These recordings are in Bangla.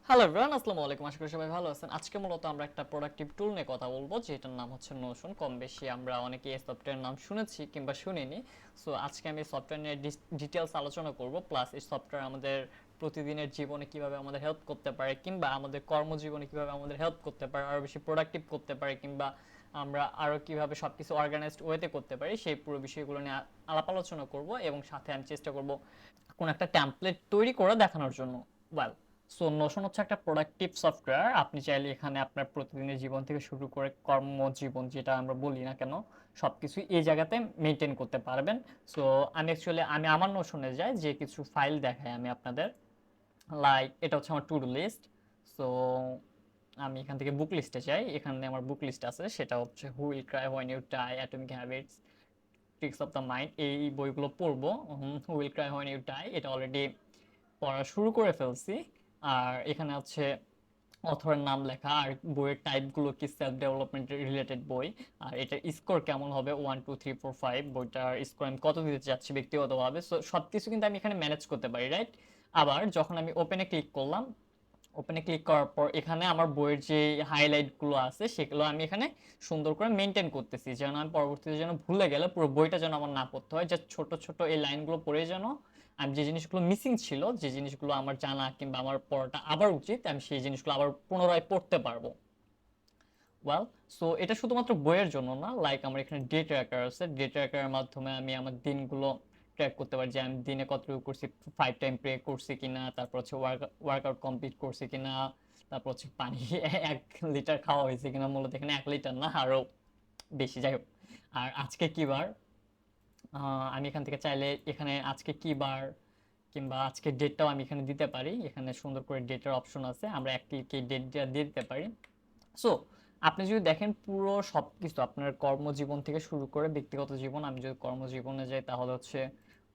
হ্যালো এভরিওয়ান, আসসালামু আলাইকুম। আশা করি সবাই ভালো আছেন। আজকে মূলত আমরা একটা প্রোডাক্টিভ টুল নিয়ে কথা বলবো, যেটার নাম হচ্ছে নোশন। কম বেশি আমরা অনেকে এই সফটওয়্যার নাম শুনেছি কিংবা শুনিনি। সো আজকে আমি সফটওয়্যার নিয়ে ডিটেলস আলোচনা করব, প্লাস এই সফটওয়্যার আমাদের প্রতিদিনের জীবনে কিভাবে আমাদের হেল্প করতে পারে, কিংবা আমাদের কর্মজীবনে কিভাবে আমাদের হেল্প করতে পারে, আরও বেশি প্রোডাক্টিভ করতে পারে, কিংবা আমরা আরও কিভাবে সব কিছু অর্গানাইজড ওয়েতে করতে পারি, সেই পুরো বিষয়গুলো নিয়ে আলাপ আলোচনা করব। এবং সাথে আমি চেষ্টা করব কোন একটা টেমপ্লেট তৈরি করে দেখানোর জন্য। ওয়েল, সো নোশন হচ্ছে একটা প্রোডাক্টিভ সফটওয়্যার। আপনি চাইলে এখানে আপনার প্রতিদিনের জীবন থেকে শুরু করে কর্মজীবন যেটা আমরা বলি না কেন, সবকিছু এই জায়গাতে মেনটেন করতে পারবেন। সো আমি আমার নোশনে যাই, যে কিছু ফাইল দেখাই আমি আপনাদের। লাইক এটা হচ্ছে আমার টু ডু লিস্ট। সো আমি এখান থেকে বুক লিস্টে যাই, এখানে আমার বুক লিস্ট আছে, সেটা হচ্ছে who will cry when you die, atomic habits, tricks of the mind. এই বইগুলো পড়বো। Who will cry when you die এটা অলরেডি পড়া শুরু করে ফেলছি। আর এখানে হচ্ছে অথরের নাম লেখা, আর বইয়ের টাইপগুলো কি সেলফ ডেভেলপমেন্ট রিলেটেড বই। আর এটার স্কোর কেমন হবে, 1 2 3 4 5, বইটার স্কোর আমি কত দিতে চাচ্ছি ব্যক্তিগতভাবে। সো সব কিছু কিন্তু আমি এখানে ম্যানেজ করতে পারি, রাইট? আবার যখন আমি ওপেনে ক্লিক করলাম, ওপেনে ক্লিক করার পর এখানে আমার বইয়ের যে হাইলাইটগুলো আছে সেগুলো আমি এখানে সুন্দর করে মেনটেন করতেছি, যেন আমি পরবর্তীতে যেন ভুলে গেলে পুরো বইটা যেন আমার না পড়তে হয়। যে ছোট ছোট এই লাইনগুলো পড়ে যেন আমি যে জিনিসগুলো মিসিং ছিল, যে জিনিসগুলো আমার জানা কিংবা আমার পড়াটা আবার উচিত, আমি সেই জিনিসগুলো আবার পুনরায় পড়তে পারবো। ওয়েল, সো এটা শুধুমাত্র বইয়ের জন্য না, লাইক আমার এখানে ডে ট্র্যাকার আছে। ডে ট্র্যাকারের মাধ্যমে আমি আমার দিনগুলো ট্র্যাক করতে পারি, যে আমি দিনে কতটুকু করছি, 5 টাইম প্রে করছি কিনা, তারপর হচ্ছে ওয়ার্কআউট কমপ্লিট করছি কিনা, তারপর হচ্ছে পানি 1 লিটার খাওয়া হয়েছে কিনা। মূলত এখানে 1 লিটার না, আরও বেশি, যাই হোক। আর আজকে কি বার, আমি এখান থেকে চাইলে এখানে আজকে কি বার কিংবা আজকে ডেটটাও আমি এখানে দিতে পারি। এখানে সুন্দর করে ডেটের অপশন আছে, আমরা এক ক্লিকে ডেটটা দিয়ে দিতে পারি। সো আপনি যদি দেখেন পুরো সব কিছু আপনার কর্মজীবন থেকে শুরু করে ব্যক্তিগত জীবন, আমি যদি কর্মজীবনে যাই তাহলে হচ্ছে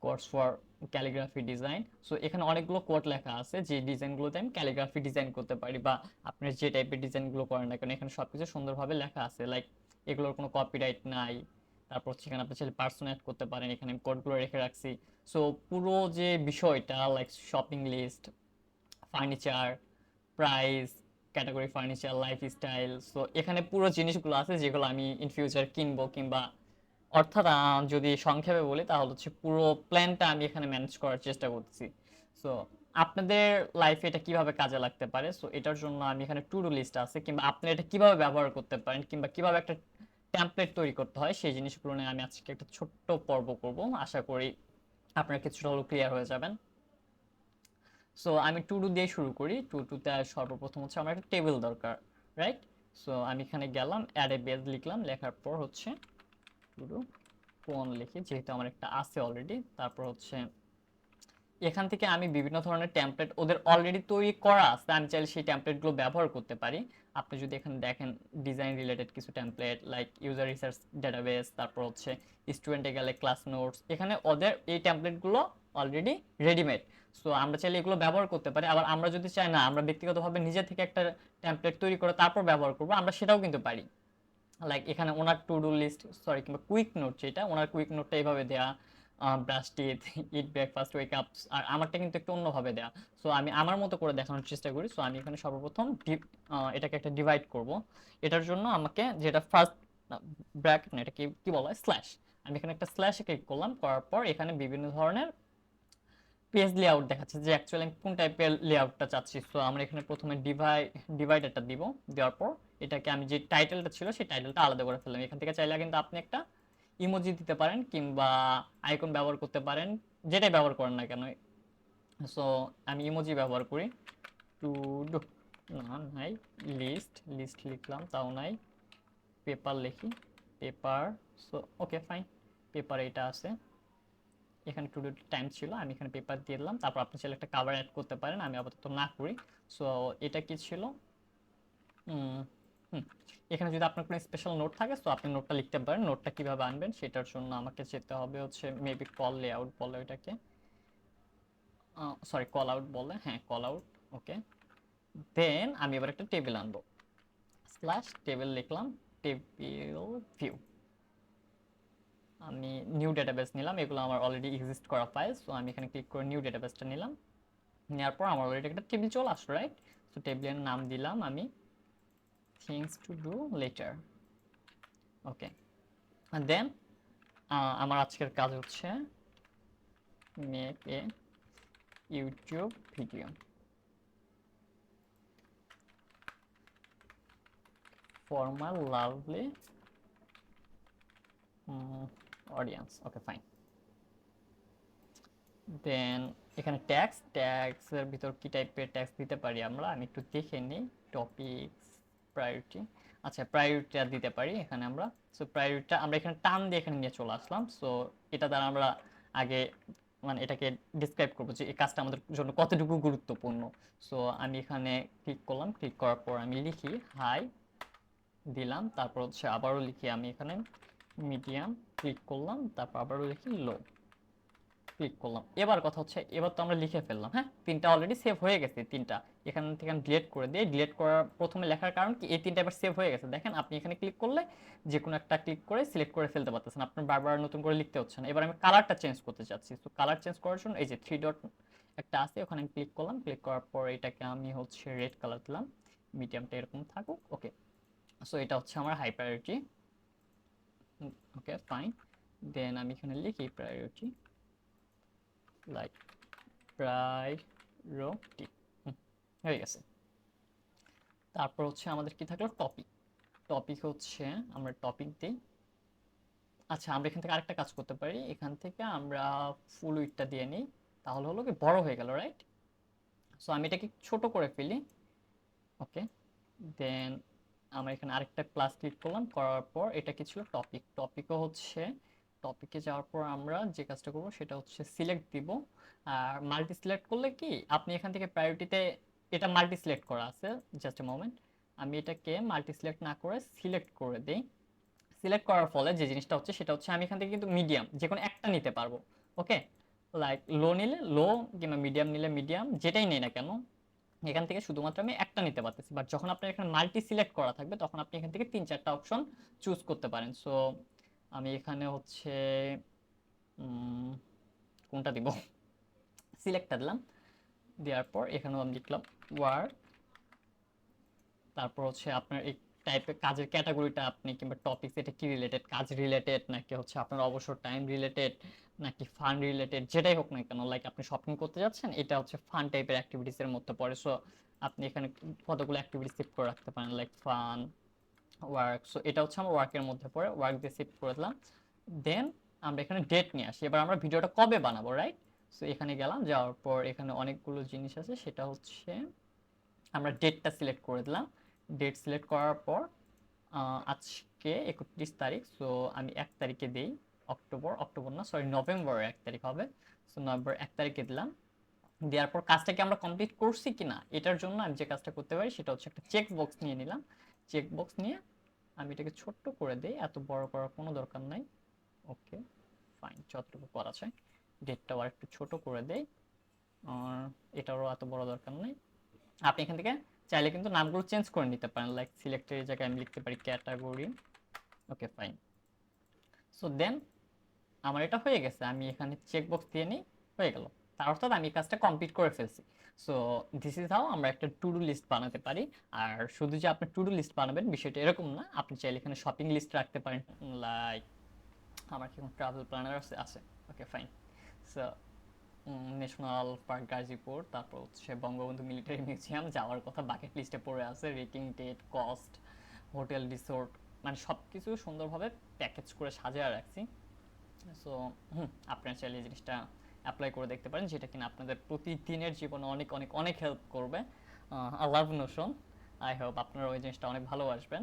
course for calligraphy design. So এখানে অনেকগুলো কোড লেখা আছে, যে ডিজাইনগুলোতে আমি ক্যালিগ্রাফি ডিজাইন করতে পারি, বা আপনি যে টাইপের ডিজাইনগুলো করেন না কেন, এখানে সব কিছু সুন্দরভাবে লেখা আছে। লাইক এগুলোর কোনো কপিরাইট নাই। তারপর হচ্ছে এখানে আপনি চাইলে পার্সোনাল অ্যাড করতে পারেন, এখানে আমি কোডগুলো রেখে রাখছি। সো পুরো যে বিষয়টা, like shopping list, furniture, price, category, furniture, lifestyle, so এখানে পুরো জিনিসগুলো আছে যেগুলো আমি ইন ফিউচার কিনবো, কিংবা অর্থাৎ যদি সংক্ষেপে বলি তাহলে হচ্ছে পুরো প্ল্যানটা আমি এখানে ম্যানেজ করার চেষ্টা করছি। সো আপনাদের লাইফে এটা কিভাবে কাজে লাগতে পারে, সো এটার জন্য আমি এখানে টু ডু লিস্ট আছে, কিংবা আপনি এটা কিভাবে ব্যবহার করতে পারেন, কিংবা কিভাবে একটা টেমপ্লেট তৈরি করতে হয়, সেই জিনিসগুলো নিয়ে আমি আজকে একটা ছোট্ট পর্ব করব। আশা করি আপনারা কিছুটা হলেও ক্লিয়ার হয়ে যাবেন। সো আমি টু ডু দিয়ে শুরু করি। টু টুতে সর্বপ্রথম হচ্ছে আমার একটা টেবিল দরকার, রাইট? সো আমি এখানে গেলাম, অ্যাড এ বেজ লিখলাম, লেখার পর হচ্ছে টু ডু কোন লিখি, যেহেতু আমার একটা আছে অলরেডি। তারপর হচ্ছে এখান থেকে আমি বিভিন্ন ধরনের টেমপ্লেট ওদের অলরেডি তৈরি করা আছে, আমি চাইলে সেই টেমপ্লেটগুলো ব্যবহার করতে পারি। আপনি যদি এখানে দেখেন ডিজাইন রিলেটেড কিছু template, like user research database, তারপর হচ্ছে স্টুডেন্টে গেলে ক্লাস নোটস, এখানে ওদের এই টেমপ্লেটগুলো অলরেডি রেডিমেড। সো আমরা চাইলে এগুলো ব্যবহার করতে পারি। আবার আমরা যদি চাই না আমরা ব্যক্তিগতভাবে নিজে থেকে একটা টেমপ্লেট তৈরি করে তারপর ব্যবহার করবো, আমরা সেটাও কিন্তু পারি। লাইক এখানে ওনার টু ডু লিস্ট, সরি, কিংবা কুইক নোট, যেটা ওনার কুইক নোটটা এইভাবে দেয়া, brush teeth, eat breakfast, wake up. আর আমারটা কিন্তু একটু অন্যভাবে দেয়া। সো আমি আমার মতো করে দেখানোর চেষ্টা করি। সো আমি এখানে সর্বপ্রথম এটাকে একটা ডিভাইড করব। এটার জন্য আমাকে যেটা ফার্স্ট ব্র্যাকেট না, এটা কি কি বলা হয়, স্ল্যাশ। আমি এখানে একটা স্ল্যাশে ক্লিক করলাম, করার পর এখানে বিভিন্ন ধরনের পেজ লেআউট দেখাচ্ছে, যে অ্যাকচুয়ালি আমি কোন টাইপের লেআউটটা চাচ্ছি। সো আমরা এখানে প্রথমে ডিভাইডারটা দিব। দেওয়ার পর এটাকে আমি যে টাইটেলটা ছিল সেই টাইটেলটা আলাদা করে ফেললাম। এখান থেকে চাইলে কিন্তু আপনি একটা ইমোজি দিতে পারেন, কিংবা আইকন ব্যবহার করতে পারেন, যেটাই ব্যবহার করেন না কেন। সো আমি ইমোজি ব্যবহার করি। টু ডু, না নাই, লিস্ট লিস্ট লিখলাম, তাও নাই। পেপার লিখি, paper. So okay, fine, paper এটা আছে। এখানে টু ডু টাইম ছিল, আমি এখানে পেপার দিয়ে দিলাম। তারপর আপনি চাইলে একটা কাভার অ্যাড করতে পারেন, আমি আপাতত না করি। সো এটা কি ছিল, হুম হুম, এখানে যদি আপনার কোনো স্পেশাল নোট থাকে তো আপনি নোটটা লিখতে পারেন। নোটটা কিভাবে আনবেন সেটার জন্য আমাকে যেতে হবে হচ্ছে মেবি কল লেআউট বলে ওইটাকে, সরি কল আউট বলে, হ্যাঁ কল আউট। ওকে, দেন আমি এবার একটা টেবিল আনবো, স্ল্যাশ টেবিল লিখলাম, টেবিল ভিউ। আমি নিউ ডেটাবেস নিলাম, এগুলো আমার অলরেডি এক্সিস্ট করা ফাইল। সো আমি এখানে ক্লিক করে নিউ ডেটাবেসটা নিলাম। নেওয়ার পর আমার অলরেডি একটা টেবিল চলে আসলো, রাইট? তো টেবিলের নাম দিলাম আমি things to do later. Okay, and then আমার আজকের কাজ হচ্ছে make a YouTube video for my lovely audience. Okay fine. Then এখানে ট্যাক্সের ভিতর কি টাইপের ট্যাক্স দিতে পারি আমরা, আমি একটু দেখে নিই। টপিকস, প্রায়োরিটি, আচ্ছা প্রায়োরিটিটা দিতে পারি এখানে আমরা। সো প্রায়োরিটিটা আমরা এখানে টান দিয়ে এখানে নিয়ে চলে আসলাম। সো এটা দ্বারা আমরা আগে মানে এটাকে ডিসক্রাইব করবো যে এই কাজটা আমাদের জন্য কতটুকু গুরুত্বপূর্ণ। সো আমি এখানে ক্লিক করলাম, ক্লিক করার পর আমি লিখি হাই দিলাম, তারপর হচ্ছে আবারও লিখি আমি এখানে মিডিয়াম, ক্লিক করলাম, তারপর আবারও লিখি লো, ক্লিক করলাম। এবার কথা হচ্ছে এবার তো আমরা লিখে ফেললাম, হ্যাঁ তিনটা অলরেডি সেভ হয়ে গেছে তিনটা। এখান থেকে ডিলিট করে দিই, ডিলিট করার প্রথমে লেখার কারণ কি এই তিনটা এবার সেভ হয়ে গেছে। দেখেন আপনি এখানে ক্লিক করলে যে কোনো একটা ক্লিক করে সিলেক্ট করে ফেলতে পারতেছেন, আপনার বারবার নতুন করে লিখতে হচ্ছে না। এবার আমি কালারটা চেঞ্জ করতে চাচ্ছি, তো কালার চেঞ্জ করার জন্য এই যে 3 ডট একটা আছে ওখানে আমি ক্লিক করলাম, ক্লিক করার পর এটাকে আমি হচ্ছে রেড কালার দিলাম, মিডিয়ামটা এরকম থাকুক। ওকে, সো এটা হচ্ছে আমার high priority. Okay fine. Then আমি এখানে লিখি প্রায়োরিটি লাইক প্রায়োরিটি, হয়ে গেছে। তারপর হচ্ছে আমাদের কি থাকলো টপিক। টপিক হচ্ছে আমরা টপিক দিই। আচ্ছা আমরা এখান থেকে আরেকটা কাজ করতে পারি, এখান থেকে আমরা ফুল উইডটা দিয়ে নিই, তাহলে হলো কি বড় হয়ে গেল, রাইট? সো আমি এটাকে ছোট করে ফেলি। ওকে, দেন আমরা এখানে আরেকটা প্লাস ক্লিক করলাম, করার পর এটা কি ছিল টপিক। টপিকও হচ্ছে টপিকে যাওয়ার পর আমরা যে কাজটা করব সেটা হচ্ছে সিলেক্ট দিব। আর মাল্টি সিলেক্ট করলে কি আপনি এখান থেকে প্রায়োরিটিতে এটা মাল্টি সিলেক্ট করা আছে, জাস্ট এ মোমেন্ট আমি এটাকে মাল্টি সিলেক্ট না করে সিলেক্ট করে দিই। সিলেক্ট করার ফলে যে জিনিসটা হচ্ছে সেটা হচ্ছে আমি এখান থেকে কিন্তু মিডিয়াম যে কোনো একটা নিতে পারবো। ওকে, লাইক লো নিলে লো কিংবা মিডিয়াম নিলে মিডিয়াম, যেটাই নেই না কেন এখান থেকে শুধুমাত্র আমি একটা নিতে পারতেছি। বাট যখন আপনার এখানে মাল্টি সিলেক্ট করা থাকবে তখন আপনি এখান থেকে 3-4টা অপশন চুজ করতে পারেন। সো আমি এখানে হচ্ছে কোনটা দিব, সিলেক্টটা দিলাম, দেওয়ার পর এখানেও আমি লিখলাম ওয়ার্ক। তারপর হচ্ছে আপনার এই টাইপের কাজের ক্যাটাগরিটা আপনি কিংবা টপিক এটা কি রিলেটেড, কাজ রিলেটেড নাকি হচ্ছে আপনার অবসর টাইম রিলেটেড নাকি ফান রিলেটেড, যেটাই হোক না কেন, লাইক আপনি শপিং করতে যাচ্ছেন এটা হচ্ছে ফান টাইপের অ্যাক্টিভিটিসের মধ্যে পড়ে। সো আপনি এখানে কতগুলো অ্যাক্টিভিটি সেভ করে রাখতে পারেন লাইক ফান, ওয়ার্ক। সো এটা হচ্ছে আমার ওয়ার্কের মধ্যে পড়ে, ওয়ার্ক দিয়ে সেভ করে দিলাম। দেন আমরা এখানে ডেট নিয়ে আসি, এবার আমরা ভিডিওটা কবে বানাবো, রাইট? সো এখানে গেলাম, যাওয়ার পর এখানে অনেকগুলো জিনিস আছে, সেটা হচ্ছে আমরা ডেটটা সিলেক্ট করে দিলাম। ডেট সিলেক্ট করার পর আজকে 31 তারিখ, সো আমি 1 তারিখে দিই অক্টোবর, অক্টোবর না সরি নভেম্বরের 1 তারিখ হবে। সো নভেম্বর 1 তারিখে দিলাম। দেওয়ার পর কাজটাকে আমরা কমপ্লিট করছি কিনা এটার জন্য আমি যে কাজটা করতে পারি সেটা হচ্ছে একটা চেক বক্স নিয়ে নিলাম। চেক বক্স নিয়ে আমি এটাকে ছোট্ট করে দিই, এত বড় করার কোনো দরকার নাই। ওকে ফাইন, যতটুকু করা যায়। ডেটটাও আর একটু ছোট করে দেই, আর এটারও এত বড় দরকার নেই। আপনি এখান থেকে চাইলে কিন্তু নামগুলো চেঞ্জ করে নিতে পারেন, লাইক সিলেক্টের জায়গায় আমি লিখতে পারি category. Okay fine. So then আমার এটা হয়ে গেছে, আমি এখানে চেক বক্স দিয়ে নিই, হয়ে গেল। তার অর্থাৎ আমি কাজটা কমপ্লিট করে ফেলছি। সো দিস ইজ হাউ আমরা একটা টু ডু লিস্ট বানাতে পারি। আর শুধু যে আপনি টু ডু লিস্ট বানাবেন বিষয়টা এরকম না, আপনি চাইলে এখানে শপিং লিস্ট রাখতে পারেন, লাইক আমার কি কোনো ট্রাভেল প্ল্যানার আছে। ওকে fine. So national park Gazipur, তারপর হচ্ছে বঙ্গবন্ধু মিলিটারি মিউজিয়াম যাওয়ার কথা বাকেট লিস্টে পড়ে আছে, rating, date, cost, hotel, resort, মানে সব কিছু সুন্দরভাবে প্যাকেজ করে সাজিয়ে রাখছি। সো আপনারা চাইলে এই জিনিসটা অ্যাপ্লাই করে দেখতে পারেন, যেটা কিনা আপনাদের প্রতিদিনের জীবনে অনেক অনেক অনেক হেল্প করবে। I love Notion, I hope আপনারা ওই জিনিসটা অনেক ভালোবাসবেন।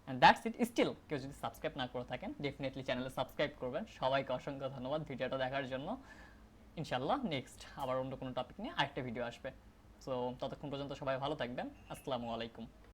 And that's it. স্টিল কেউ যদি সাবস্ক্রাইব না করে থাকেন ডেফিনেটলি চ্যানেলে সাবস্ক্রাইব করবেন। সবাইকে অসংখ্য ধন্যবাদ ভিডিওটা দেখার জন্য। ইনশাল্লাহ নেক্সট আবার অন্য কোনো টপিক নিয়ে আরেকটা ভিডিও আসবে। সো ততক্ষণ পর্যন্ত সবাই ভালো থাকবেন। আসসালামু আলাইকুম।